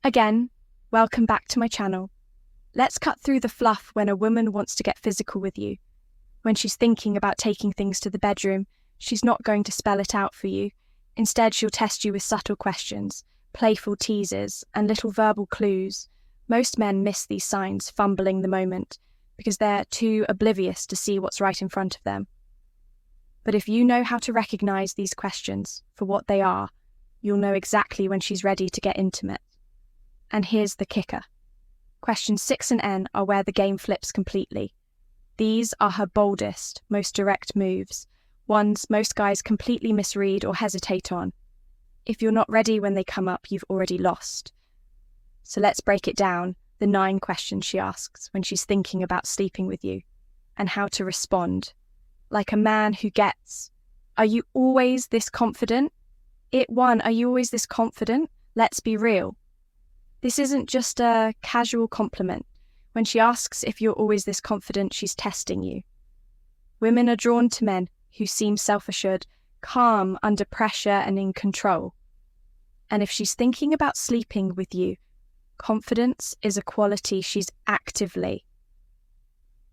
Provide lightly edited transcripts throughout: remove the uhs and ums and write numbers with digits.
Again, welcome back to my channel. Let's cut through the fluff when a woman wants to get physical with you. When she's thinking about taking things to the bedroom, she's not going to spell it out for you. Instead, she'll test you with subtle questions, playful teases, and little verbal clues. Most men miss these signs, fumbling the moment, because they're too oblivious to see what's right in front of them. But if you know how to recognize these questions for what they are, you'll know exactly when she's ready to get intimate. And here's the kicker. Questions 6 and N are where the game flips completely. These are her boldest, most direct moves, ones most guys completely misread or hesitate on. If you're not ready when they come up, you've already lost. So let's break it down, the 9 questions she asks when she's thinking about sleeping with you, and how to respond. Like a man who gets, "Are you always this confident?" Are you always this confident? Let's be real. This isn't just a casual compliment. When she asks if you're always this confident, she's testing you. Women are drawn to men who seem self-assured, calm under pressure and in control. And if she's thinking about sleeping with you, confidence is a quality she's actively.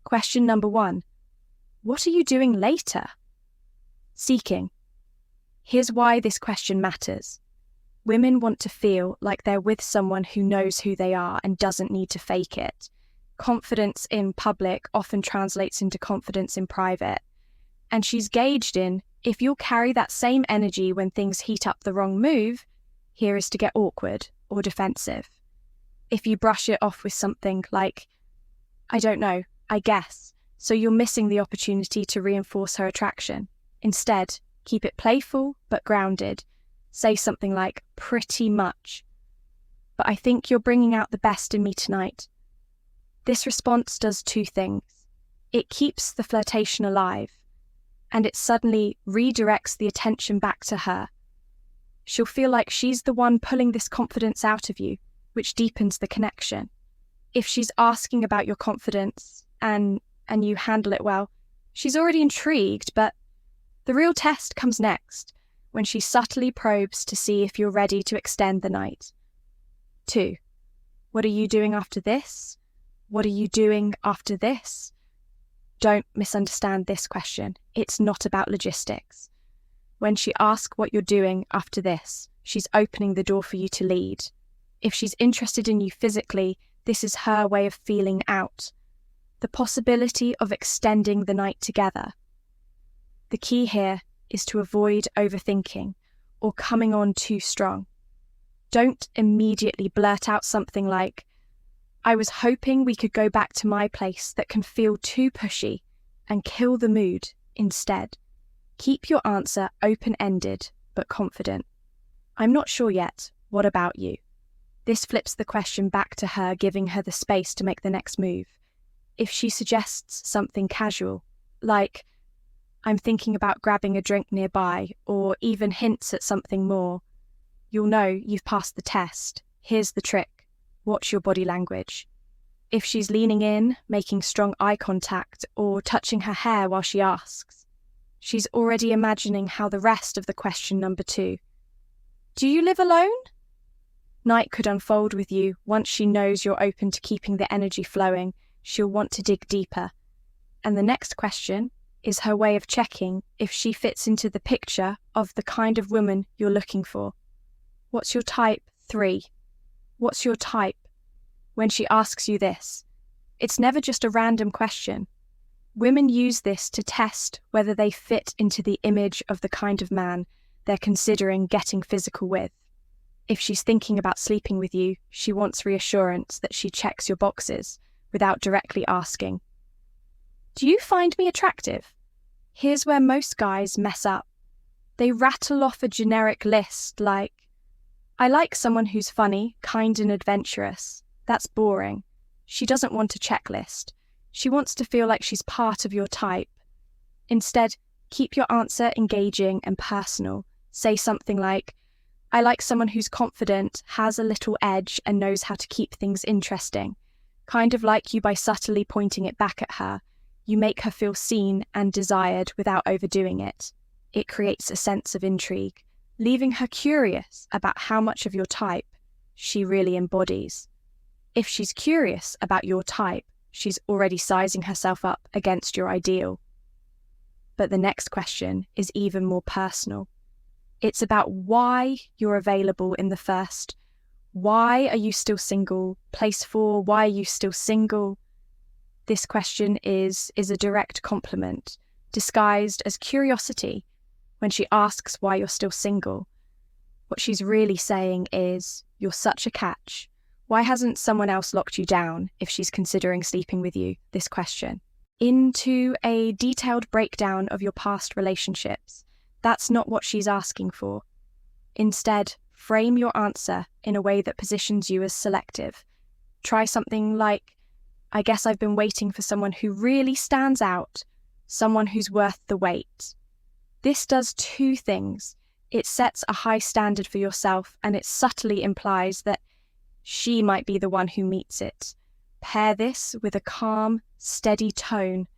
Question number 1. What are you doing later? Seeking. Here's why this question matters. Women want to feel like they're with someone who knows who they are and doesn't need to fake it. Confidence in public often translates into confidence in private. And she's gauged in, if you'll carry that same energy when things heat up the wrong move, here is to get awkward or defensive. If you brush it off with something like, "I don't know, I guess," so you're missing the opportunity to reinforce her attraction. Instead, keep it playful but grounded. Say something like, "Pretty much. But I think you're bringing out the best in me tonight." This response does 2 things. It keeps the flirtation alive, and it suddenly redirects the attention back to her. She'll feel like she's the one pulling this confidence out of you, which deepens the connection. If she's asking about your confidence and you handle it well, she's already intrigued, but the real test comes next, when she subtly probes to see if you're ready to extend the night. 2. What are you doing after this? What are you doing after this? Don't misunderstand this question. It's not about logistics. When she asks what you're doing after this, she's opening the door for you to lead. If she's interested in you physically, this is her way of feeling out. The possibility of extending the night together. The key here is to avoid overthinking or coming on too strong. Don't immediately blurt out something like, "I was hoping we could go back to my place," that can feel too pushy and kill the mood instead. Keep your answer open-ended but confident. "I'm not sure yet. What about you?" This flips the question back to her, giving her the space to make the next move. If she suggests something casual, like, "I'm thinking about grabbing a drink nearby," or even hints at something more, you'll know you've passed the test. Here's the trick. Watch your body language. If she's leaning in, making strong eye contact, or touching her hair while she asks, she's already imagining how the rest of the question number 2. "Do you live alone?" Night could unfold with you. Once she knows you're open to keeping the energy flowing, she'll want to dig deeper. And the next question is her way of checking if she fits into the picture of the kind of woman you're looking for. What's your type? 3. What's your type? When she asks you this, it's never just a random question. Women use this to test whether they fit into the image of the kind of man they're considering getting physical with. If she's thinking about sleeping with you, she wants reassurance that she checks your boxes without directly asking, "Do you find me attractive?" Here's where most guys mess up. They rattle off a generic list like, "I like someone who's funny, kind and adventurous." That's boring. She doesn't want a checklist. She wants to feel like she's part of your type. Instead, keep your answer engaging and personal. Say something like, "I like someone who's confident, has a little edge and knows how to keep things interesting." Kind of like you by subtly pointing it back at her. You make her feel seen and desired without overdoing it. It creates a sense of intrigue, leaving her curious about how much of your type she really embodies. If she's curious about your type, she's already sizing herself up against your ideal. But the next question is even more personal. It's about why you're available in the first. Why are you still single? Place 4, why are you still single? This question is a direct compliment, disguised as curiosity. When she asks why you're still single, what she's really saying is, you're such a catch. Why hasn't someone else locked you down if she's considering sleeping with you? This question. Into a detailed breakdown of your past relationships. That's not what she's asking for. Instead, frame your answer in a way that positions you as selective. Try something like, I guess I've been waiting for someone who really stands out, someone who's worth the wait. This does two things. It sets a high standard for yourself, and it subtly implies that she might be the one who meets it. Pair this with a calm, steady tone,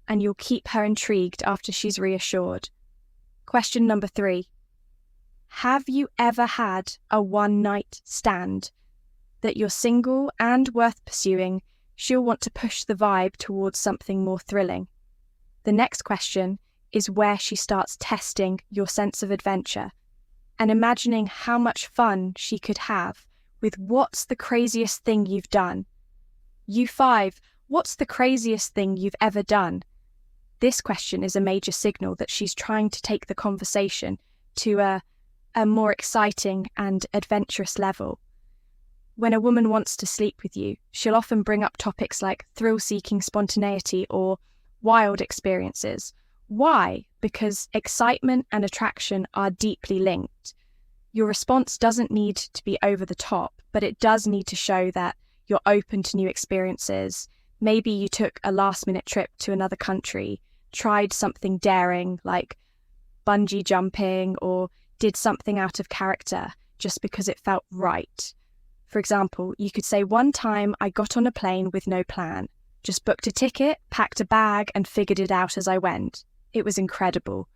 and you'll keep her intrigued after she's reassured. Question number 3. Have you ever had a one-night stand? That you're single and worth pursuing, she'll want to push the vibe towards something more thrilling. The next question is where she starts testing your sense of adventure and imagining how much fun she could have with what's the craziest thing you've done. U5, what's the craziest thing you've ever done? This question is a major signal that she's trying to take the conversation to a more exciting and adventurous level. When a woman wants to sleep with you, she'll often bring up topics like thrill-seeking spontaneity or wild experiences. Why? Because excitement and attraction are deeply linked. Your response doesn't need to be over the top, but it does need to show that you're open to new experiences. Maybe you took a last-minute trip to another country, tried something daring like bungee jumping, or did something out of character just because it felt right. For example, you could say, one time I got on a plane with no plan, just booked a ticket, packed a bag, and figured it out as I went. It was incredible.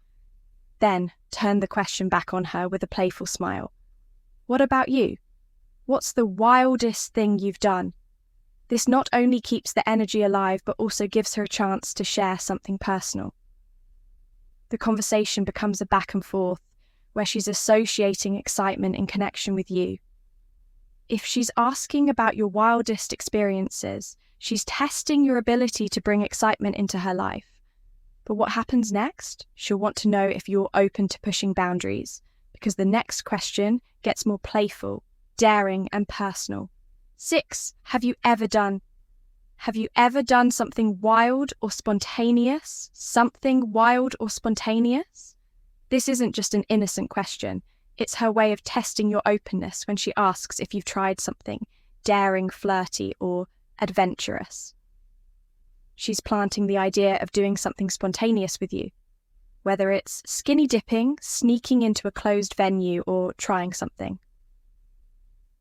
Then turn the question back on her with a playful smile. What about you? What's the wildest thing you've done? This not only keeps the energy alive, but also gives her a chance to share something personal. The conversation becomes a back and forth, where she's associating excitement in connection with you. If she's asking about your wildest experiences, she's testing your ability to bring excitement into her life. But what happens next? She'll want to know if you're open to pushing boundaries, because the next question gets more playful, daring, and personal. 6. Have you ever done something wild or spontaneous? Something wild or spontaneous? This isn't just an innocent question. It's her way of testing your openness when she asks if you've tried something daring, flirty, or adventurous. She's planting the idea of doing something spontaneous with you, whether it's skinny dipping, sneaking into a closed venue, or trying something.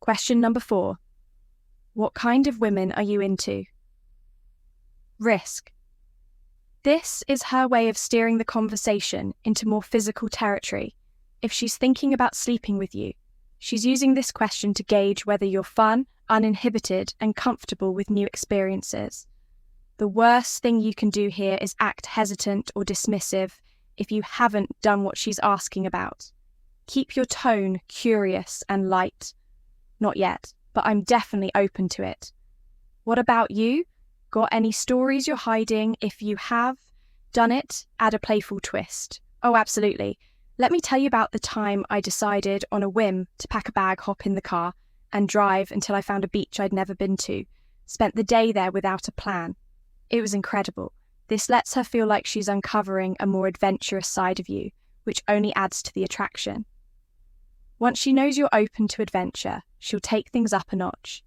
Question number 4. What kind of women are you into? Risk. This is her way of steering the conversation into more physical territory. If she's thinking about sleeping with you, she's using this question to gauge whether you're fun, uninhibited, and comfortable with new experiences. The worst thing you can do here is act hesitant or dismissive if you haven't done what she's asking about. Keep your tone curious and light. Not yet, but I'm definitely open to it. What about you? Got any stories you're hiding? If you have done it, add a playful twist. Oh, absolutely. Let me tell you about the time I decided on a whim to pack a bag, hop in the car, and drive until I found a beach I'd never been to. Spent the day there without a plan. It was incredible. This lets her feel like she's uncovering a more adventurous side of you, which only adds to the attraction. Once she knows you're open to adventure, she'll take things up a notch.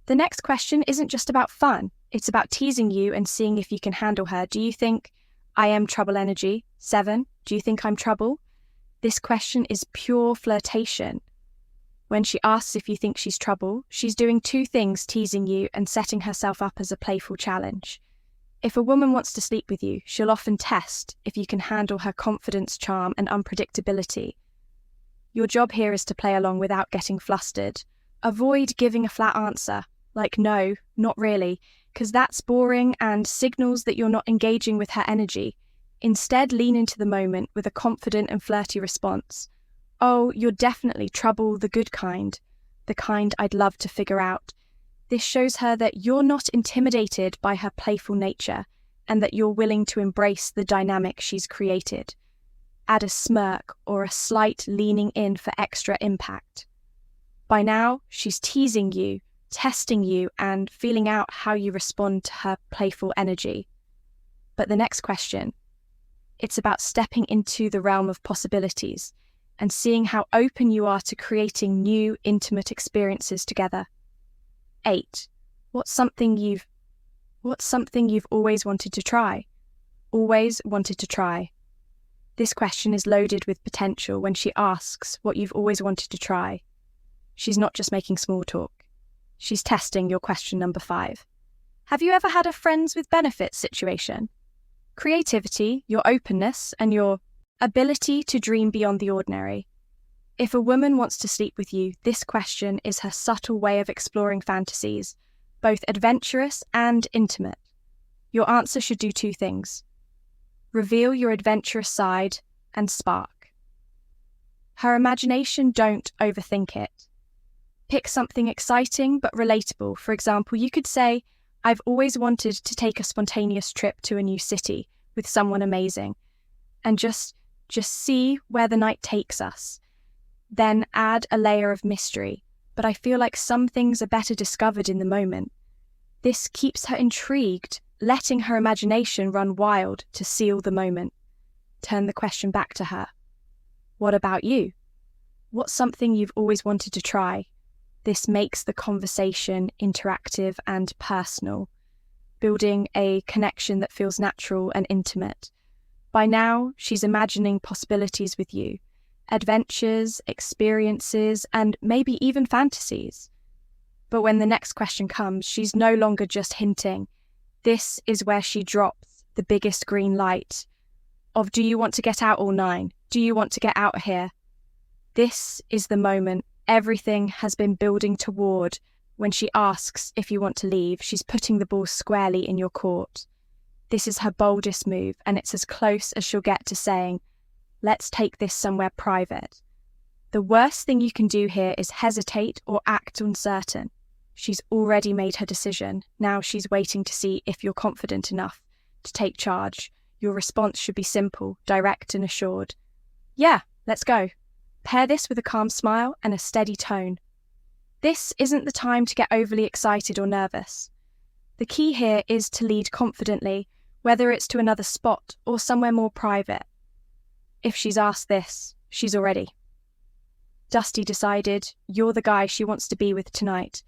The next question isn't just about fun. It's about teasing you and seeing if you can handle her. Do you think I am trouble energy? 7. Do you think I'm trouble? This question is pure flirtation. When she asks if you think she's trouble, she's doing two things, teasing you and setting herself up as a playful challenge. If a woman wants to sleep with you, she'll often test if you can handle her confidence, charm, and unpredictability. Your job here is to play along without getting flustered. Avoid giving a flat answer, like no, not really, because that's boring and signals that you're not engaging with her energy. Instead, lean into the moment with a confident and flirty response. Oh, you're definitely trouble, the good kind, the kind I'd love to figure out. This shows her that you're not intimidated by her playful nature and that you're willing to embrace the dynamic she's created. Add a smirk or a slight leaning in for extra impact. By now, she's teasing you, testing you, and feeling out how you respond to her playful energy. But the next question, it's about stepping into the realm of possibilities and seeing how open you are to creating new, intimate experiences together. 8. What's something you've always wanted to try? Always wanted to try. This question is loaded with potential when she asks what you've always wanted to try. She's not just making small talk. She's testing your question number 5. Have you ever had a friends with benefits situation? Creativity, your openness, and your ability to dream beyond the ordinary. If a woman wants to sleep with you, this question is her subtle way of exploring fantasies, both adventurous and intimate. Your answer should do 2 things. Reveal your adventurous side and spark. Her imagination, don't overthink it. Pick something exciting but relatable. For example, you could say, I've always wanted to take a spontaneous trip to a new city with someone amazing, and just see where the night takes us. Then add a layer of mystery, but I feel like some things are better discovered in the moment. This keeps her intrigued, letting her imagination run wild to seal the moment. Turn the question back to her. What about you? What's something you've always wanted to try? This makes the conversation interactive and personal, building a connection that feels natural and intimate. By now, she's imagining possibilities with you, adventures, experiences, and maybe even fantasies. But when the next question comes, she's no longer just hinting. This is where she drops the biggest green light of, do you want to get out all 9? Do you want to get out of here? This is the moment everything has been building toward. When she asks if you want to leave, she's putting the ball squarely in your court. This is her boldest move, and it's as close as she'll get to saying, let's take this somewhere private. The worst thing you can do here is hesitate or act uncertain. She's already made her decision. Now she's waiting to see if you're confident enough to take charge. Your response should be simple, direct, and assured. Yeah, let's go. Pair this with a calm smile and a steady tone. This isn't the time to get overly excited or nervous. The key here is to lead confidently, whether it's to another spot or somewhere more private. If she's asked this, she's already. Dusty decided you're the guy she wants to be with tonight.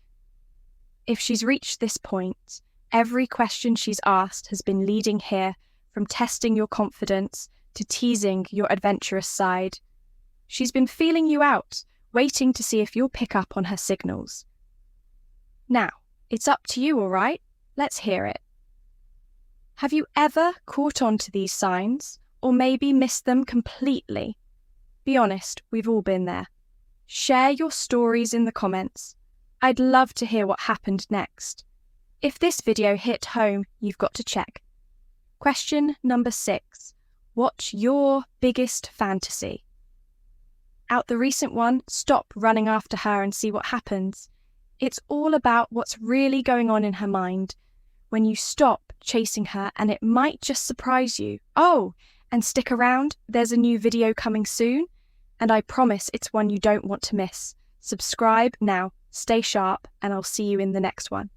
If she's reached this point, every question she's asked has been leading here, from testing your confidence to teasing your adventurous side. She's been feeling you out, waiting to see if you'll pick up on her signals. Now, it's up to you, all right? Let's hear it. Have you ever caught on to these signs, or maybe missed them completely? Be honest, we've all been there. Share your stories in the comments. I'd love to hear what happened next. If this video hit home, you've got to check. Question number 6. What's your biggest fantasy? Out the recent one, stop running after her and see what happens. It's all about what's really going on in her mind. When you stop chasing her, and it might just surprise you. Oh, and stick around, there's a new video coming soon, and I promise it's one you don't want to miss. Subscribe now, stay sharp, and I'll see you in the next one.